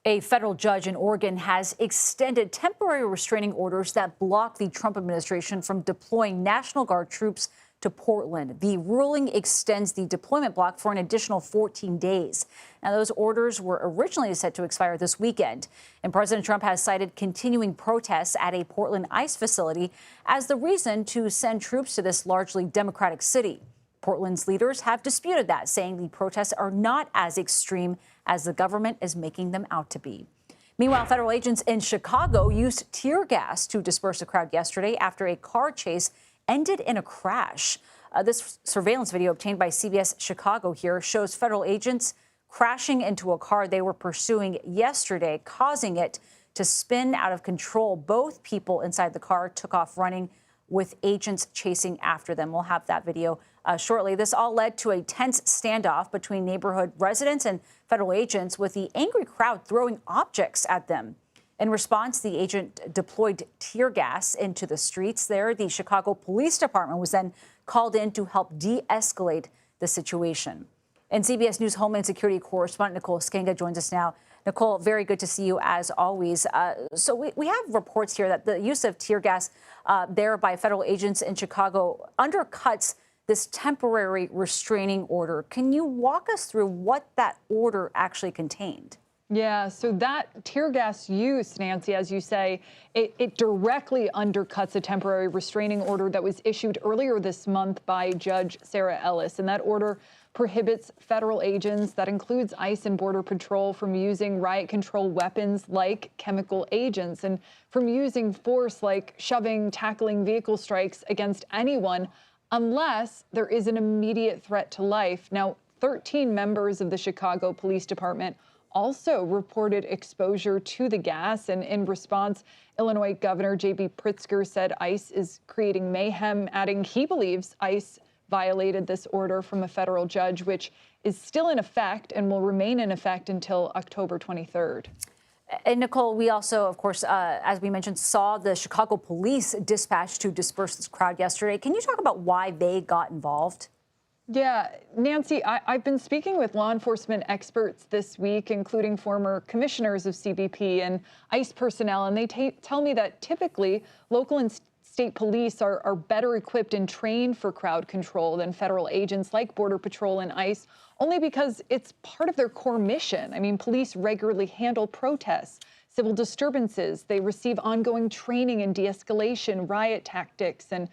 A federal judge in Oregon has extended temporary restraining orders that block the Trump administration from deploying National Guard troops to Portland. The ruling extends the deployment block for an additional 14 days. Now, those orders were originally set to expire this weekend, and President Trump has cited continuing protests at a Portland ICE facility as the reason to send troops to this largely Democratic city. Portland's leaders have disputed that, saying the protests are not as extreme as the government is making them out to be. Meanwhile, federal agents in Chicago used tear gas to disperse the crowd yesterday after a car chase ended in a crash. This surveillance video obtained by CBS Chicago here shows federal agents crashing into a car they were pursuing yesterday, causing it to spin out of control. Both people inside the car took off running, with agents chasing after them. We'll have that video shortly. This all led to a tense standoff between neighborhood residents and federal agents, with the angry crowd throwing objects at them. In response, the agent deployed tear gas into the streets there. The Chicago Police Department was then called in to help de-escalate the situation. And CBS News Homeland Security correspondent Nicole Sganga joins us now. Nicole, very good to see you as always. So we have reports here that the use of tear gas there by federal agents in Chicago undercuts this temporary restraining order. Can you walk us through what that order actually contained? Yeah, so that tear gas use, Nancy, as you say, it directly undercuts a temporary restraining order that was issued earlier this month by Judge Sarah Ellis. And that order prohibits federal agents, that includes ICE and Border Patrol, from using riot control weapons like chemical agents and from using force like shoving, tackling, vehicle strikes against anyone unless there is an immediate threat to life. Now, 13 members of the Chicago Police Department also reported exposure to the gas. And in response, Illinois Governor J.B. Pritzker said ICE is creating mayhem, adding he believes ICE violated this order from a federal judge, which is still in effect and will remain in effect until October 23rd. And Nicole, we also, of course, as we mentioned, saw the Chicago police dispatched to disperse this crowd yesterday. Can you talk about why they got involved? Yeah, Nancy, I've been speaking with law enforcement experts this week, including former commissioners of CBP and ICE personnel, and they tell me that typically local and state police are better equipped and trained for crowd control than federal agents like Border Patrol and ICE, only because it's part of their core mission. I mean, police regularly handle protests, civil disturbances. They receive ongoing training in de-escalation, riot tactics, and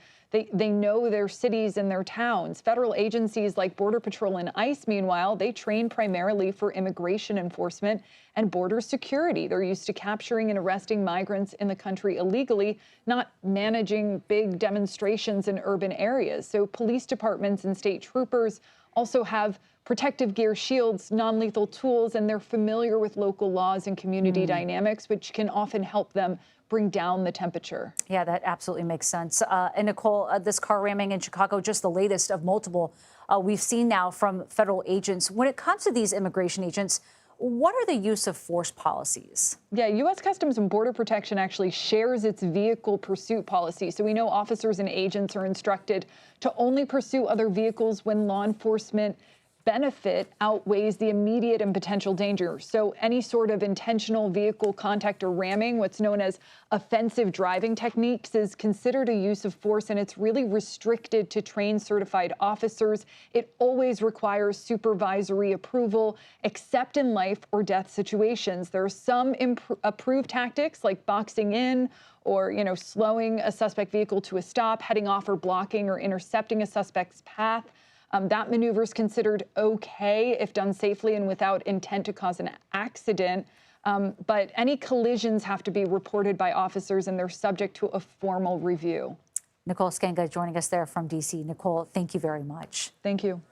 they know their cities and their towns. Federal agencies like Border Patrol and ICE, meanwhile, they train primarily for immigration enforcement and border security. They're used to capturing and arresting migrants in the country illegally, not managing big demonstrations in urban areas. So police departments and state troopers also have protective gear, shields, non-lethal tools, and they're familiar with local laws and community dynamics, which can often help them bring down the temperature. Yeah, that absolutely makes sense. And Nicole, this car ramming in Chicago, just the latest of multiple we've seen now from federal agents. When it comes to these immigration agents, what are the use of force policies? Yeah, U.S. Customs and Border Protection actually shares its vehicle pursuit policy. So we know officers and agents are instructed to only pursue other vehicles when law enforcement benefit outweighs the immediate and potential danger. So any sort of intentional vehicle contact or ramming, what's known as offensive driving techniques, is considered a use of force, and it's really restricted to trained certified officers. It always requires supervisory approval, except in life or death situations. There are some approved tactics like boxing in or, slowing a suspect vehicle to a stop, heading off or blocking or intercepting a suspect's path. That maneuver is considered okay if done safely and without intent to cause an accident. But any collisions have to be reported by officers, and they're subject to a formal review. Nicole Sganga joining us there from D.C. Nicole, thank you very much. Thank you.